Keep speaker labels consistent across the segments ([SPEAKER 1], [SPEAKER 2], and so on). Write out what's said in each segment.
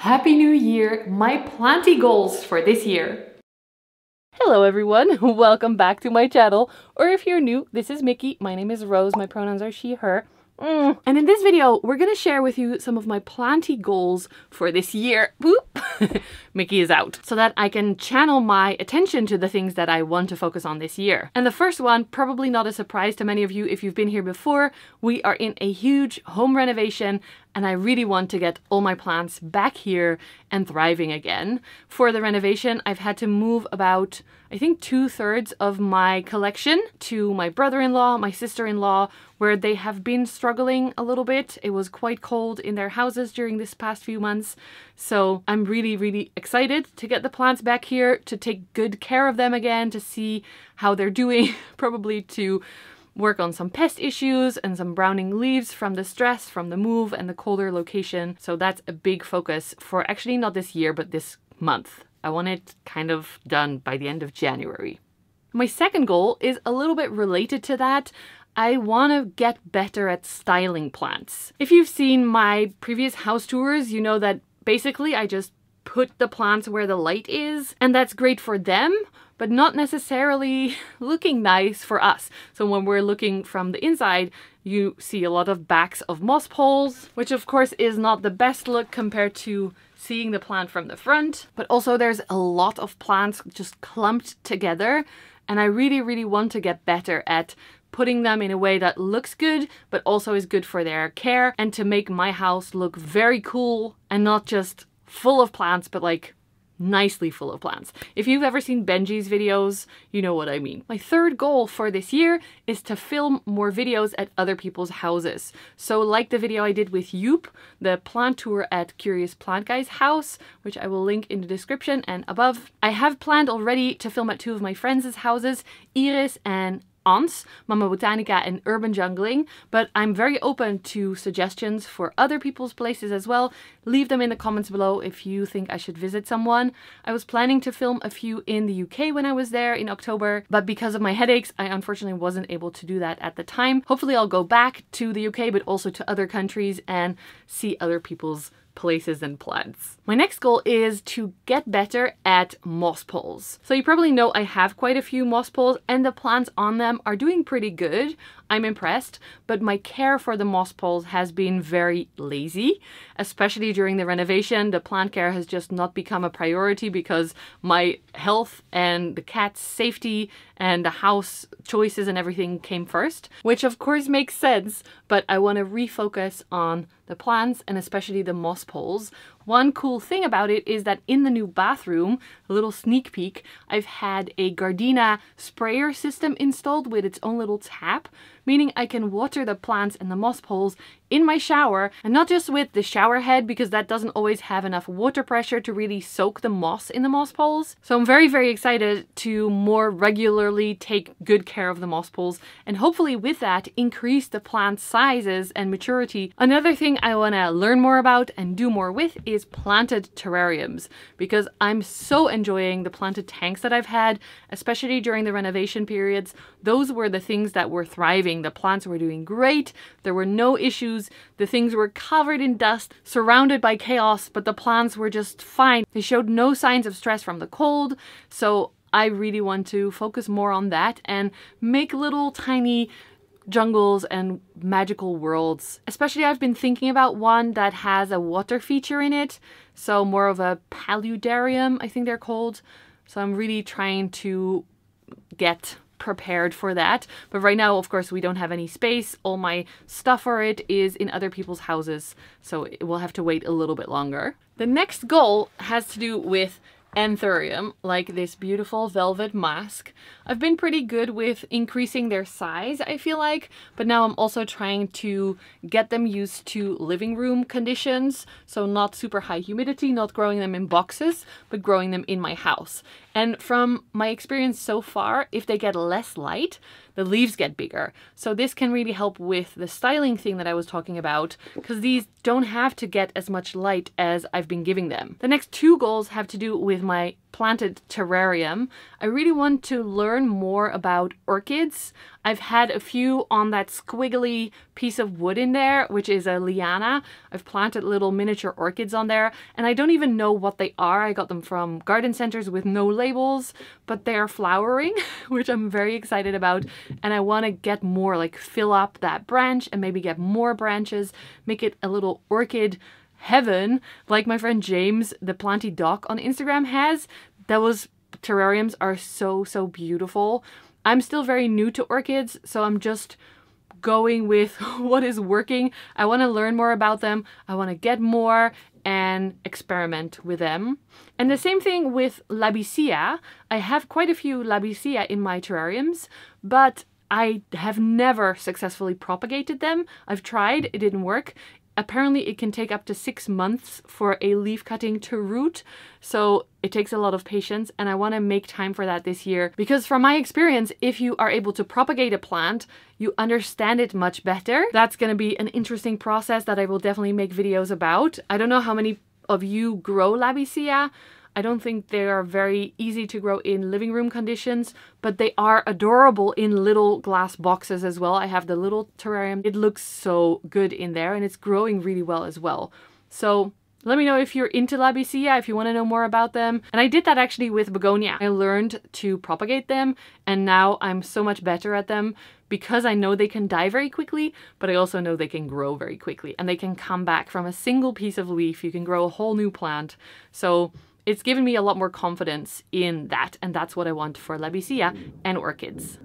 [SPEAKER 1] Happy New Year! My planty goals for this year.
[SPEAKER 2] Hello everyone, welcome back to my channel. Or if you're new, this is Mickey. My name is Rose, my pronouns are she, her. And in this video, we're gonna share with you some of my planty goals for this year. Whoop! Mickey is out. So that I can channel my attention to the things that I want to focus on this year. And the first one, probably not a surprise to many of you if you've been here before, we are in a huge home renovation and I really want to get all my plants back here and thriving again. For the renovation, I've had to move about, I think 2/3 of my collection to my brother-in-law, my sister-in-law, where they have been struggling a little bit. It was quite cold in their houses during this past few months. So I'm really excited to get the plants back here, to take good care of them again, to see how they're doing, probably to work on some pest issues and some browning leaves from the stress, from the move and the colder location. So that's a big focus for actually not this year, but this month. I want it kind of done by the end of January. My second goal is a little bit related to that. I want to get better at styling plants. If you've seen my previous house tours, you know that basically I just put the plants where the light is, and that's great for them, but not necessarily looking nice for us. So when we're looking from the inside, you see a lot of backs of moss poles, which of course is not the best look compared to seeing the plant from the front. But also there's a lot of plants just clumped together, and I really want to get better at putting them in a way that looks good, but also is good for their care, and to make my house look very cool and not just full of plants, but like nicely full of plants. If you've ever seen Benji's videos, you know what I mean. My third goal for this year is to film more videos at other people's houses. So like the video I did with Joop, the plant tour at Curious Plant Guy's house, which I will link in the description and above. I have planned already to film at two of my friends' houses, Iris and Ans, Mama Botanica and Urban Jungling, but I'm very open to suggestions for other people's places as well. Leave them in the comments below if you think I should visit someone. I was planning to film a few in the UK when I was there in October, but because of my headaches, I unfortunately wasn't able to do that at the time. Hopefully I'll go back to the UK, but also to other countries and see other people's places and plants. My next goal is to get better at moss poles. So you probably know I have quite a few moss poles and the plants on them are doing pretty good. I'm impressed, but my care for the moss poles has been very lazy, especially during the renovation. The plant care has just not become a priority because my health and the cat's safety and the house choices and everything came first, which of course makes sense, but I want to refocus on the plants and especially the moss poles. One cool thing about it is that in the new bathroom, a little sneak peek, I've had a Gardena sprayer system installed with its own little tap, meaning I can water the plants and the moss poles in my shower, and not just with the shower head because that doesn't always have enough water pressure to really soak the moss in the moss poles. So I'm very excited to more regularly take good care of the moss poles and hopefully with that increase the plant sizes and maturity. Another thing I want to learn more about and do more with is planted terrariums, because I'm so enjoying the planted tanks that I've had, especially during the renovation periods. Those were the things that were thriving. The plants were doing great. There were no issues. The things were covered in dust, surrounded by chaos, but the plants were just fine. They showed no signs of stress from the cold. So I really want to focus more on that and make little tiny jungles and magical worlds. Especially I've been thinking about one that has a water feature in it. So more of a paludarium, I think they're called. So I'm really trying to get prepared for that. But right now, of course, we don't have any space. All my stuff for it is in other people's houses. So it will have to wait a little bit longer. The next goal has to do with anthurium, like this beautiful velvet mask. I've been pretty good with increasing their size, I feel like, but now I'm also trying to get them used to living room conditions. So not super high humidity, not growing them in boxes, but growing them in my house. And from my experience so far, if they get less light, the leaves get bigger. So this can really help with the styling thing that I was talking about, because these don't have to get as much light as I've been giving them. The next two goals have to do with my planted terrarium. I really want to learn more about orchids. I've had a few on that squiggly piece of wood in there, which is a liana. I've planted little miniature orchids on there, and I don't even know what they are. I got them from garden centers with no labels, but they're flowering, which I'm very excited about. And I want to get more, like fill up that branch and maybe get more branches, make it a little orchid heaven, like my friend James, the Planty Doc on Instagram has. Those terrariums are so, so beautiful. I'm still very new to orchids, so I'm just going with what is working. I want to learn more about them. I want to get more and experiment with them. And the same thing with Labicea. I have quite a few Labicea in my terrariums, but I have never successfully propagated them. I've tried, it didn't work. Apparently it can take up to 6 months for a leaf cutting to root, so it takes a lot of patience, and I want to make time for that this year, because from my experience, if you are able to propagate a plant, you understand it much better. That's going to be an interesting process that I will definitely make videos about. I don't know how many of you grow Labicea. I don't think they are very easy to grow in living room conditions, but they are adorable in little glass boxes as well. I have the little terrarium. It looks so good in there, and it's growing really well as well. So let me know if you're into Labicea, if you want to know more about them. And I did that actually with begonia. I learned to propagate them, and now I'm so much better at them because I know they can die very quickly, but I also know they can grow very quickly, and they can come back from a single piece of leaf. You can grow a whole new plant. So it's given me a lot more confidence in that, and that's what I want for Labicea and orchids.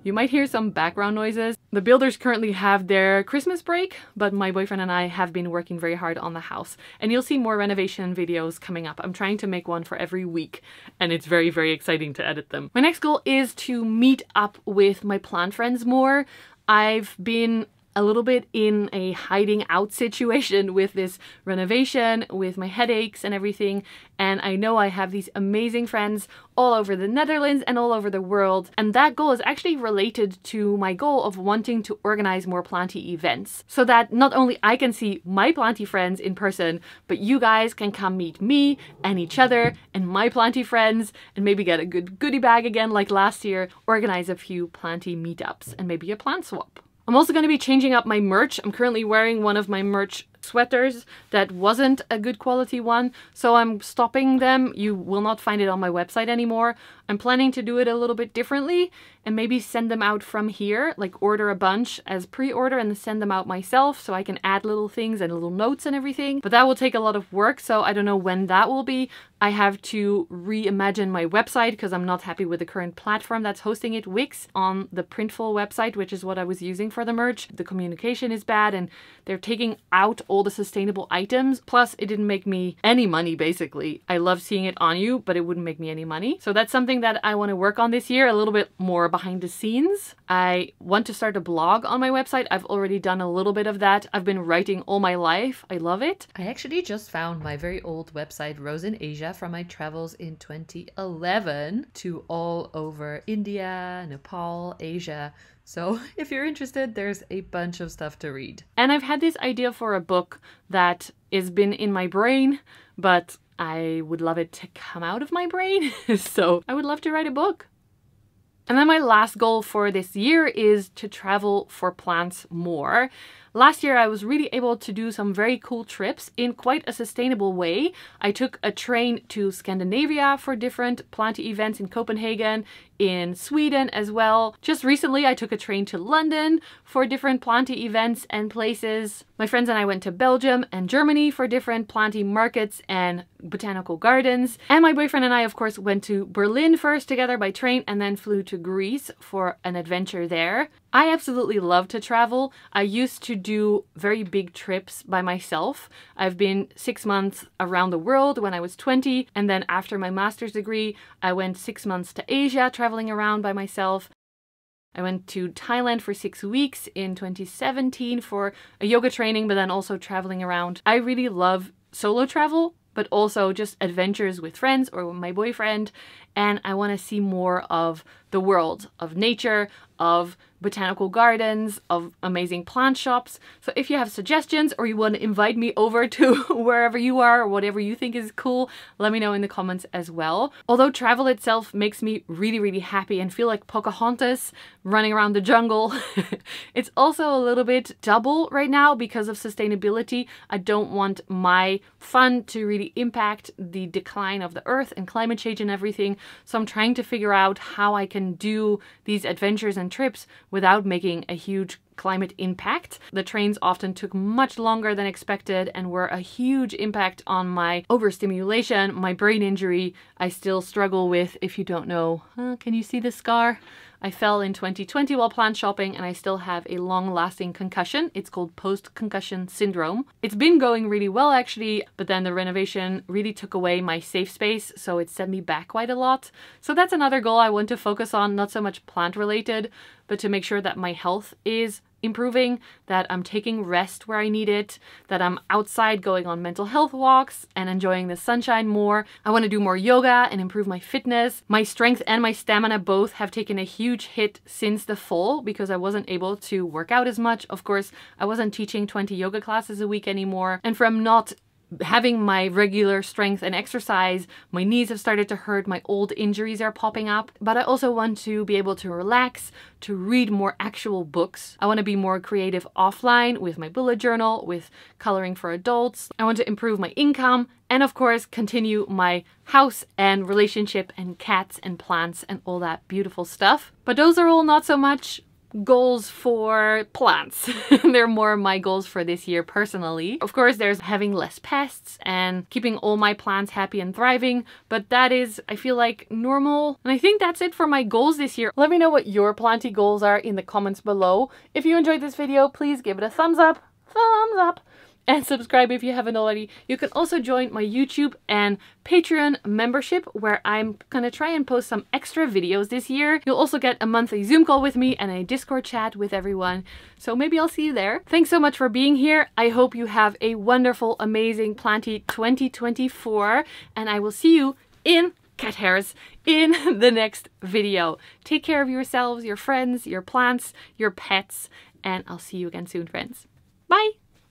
[SPEAKER 2] You might hear some background noises. The builders currently have their Christmas break, but my boyfriend and I have been working very hard on the house, and you'll see more renovation videos coming up. I'm trying to make one for every week, and it's very, very exciting to edit them. My next goal is to meet up with my plant friends more. I've been a little bit in a hiding out situation with this renovation, with my headaches and everything. And I know I have these amazing friends all over the Netherlands and all over the world. And that goal is actually related to my goal of wanting to organize more planty events, so that not only I can see my planty friends in person, but you guys can come meet me and each other and my planty friends, and maybe get a good goodie bag again like last year, organize a few planty meetups and maybe a plant swap. I'm also going to be changing up my merch. I'm currently wearing one of my merch sweaters that wasn't a good quality one, so I'm stopping them. You will not find it on my website anymore. I'm planning to do it a little bit differently and maybe send them out from here, like order a bunch as pre-order and send them out myself so I can add little things and little notes and everything. But that will take a lot of work, so I don't know when that will be. I have to reimagine my website because I'm not happy with the current platform that's hosting it, Wix, on the Printful website, which is what I was using for the merch. The communication is bad and they're taking out all the sustainable items. Plus, it didn't make me any money, basically. I love seeing it on you, but it wouldn't make me any money. So that's something that I want to work on this year, a little bit more behind the scenes. I want to start a blog on my website. I've already done a little bit of that. I've been writing all my life. I love it.
[SPEAKER 1] I actually just found my very old website, Rose in Asia, from my travels in 2011 to all over India, Nepal, Asia. So if you're interested, there's a bunch of stuff to read.
[SPEAKER 2] And I've had this idea for a book that has been in my brain, but I would love it to come out of my brain. So I would love to write a book. And then my last goal for this year is to travel for plants more. Last year, I was really able to do some very cool trips in quite a sustainable way. I took a train to Scandinavia for different planty events in Copenhagen, in Sweden as well. Just recently, I took a train to London for different planty events and places. My friends and I went to Belgium and Germany for different planty markets and botanical gardens. And my boyfriend and I, of course, went to Berlin first together by train and then flew to Greece for an adventure there. I absolutely love to travel. I used to do very big trips by myself. I've been 6 months around the world when I was 20, and then after my master's degree, I went 6 months to Asia, traveling around by myself. I went to Thailand for 6 weeks in 2017 for a yoga training, but then also traveling around. I really love solo travel, but also just adventures with friends or with my boyfriend. And I want to see more of the world, of nature, of botanical gardens, of amazing plant shops. So if you have suggestions or you want to invite me over to wherever you are or whatever you think is cool, let me know in the comments as well. Although travel itself makes me really, really happy and feel like Pocahontas running around the jungle, it's also a little bit double right now because of sustainability. I don't want my fun to really impact the decline of the earth and climate change and everything. So I'm trying to figure out how I can do these adventures and trips without making a huge climate impact. The trains often took much longer than expected and were a huge impact on my overstimulation, my brain injury I still struggle with. If you don't know, can you see the scar? I fell in 2020 while plant shopping and I still have a long-lasting concussion. It's called post-concussion syndrome. It's been going really well actually, but then the renovation really took away my safe space, so it set me back quite a lot. So that's another goal I want to focus on, not so much plant related, but to make sure that my health is improving, that I'm taking rest where I need it, that I'm outside going on mental health walks and enjoying the sunshine more. I want to do more yoga and improve my fitness. My strength and my stamina both have taken a huge hit since the fall because I wasn't able to work out as much. Of course, I wasn't teaching 20 yoga classes a week anymore. And from not having my regular strength and exercise, my knees have started to hurt, my old injuries are popping up. But I also want to be able to relax, to read more actual books. I want to be more creative offline with my bullet journal, with coloring for adults. I want to improve my income and of course continue my house and relationship and cats and plants and all that beautiful stuff. But those are all not so much goals for plants. They're more my goals for this year personally. Of course, there's having less pests and keeping all my plants happy and thriving, but that is, I feel like, normal. And I think that's it for my goals this year. Let me know what your planty goals are in the comments below. If you enjoyed this video, please give it a thumbs up, and subscribe if you haven't already. You can also join my YouTube and Patreon membership where I'm gonna try and post some extra videos this year. You'll also get a monthly Zoom call with me and a Discord chat with everyone. So maybe I'll see you there. Thanks so much for being here. I hope you have a wonderful, amazing Planty 2024 and I will see you in cat hairs in the next video. Take care of yourselves, your friends, your plants, your pets, and I'll see you again soon, friends. Bye!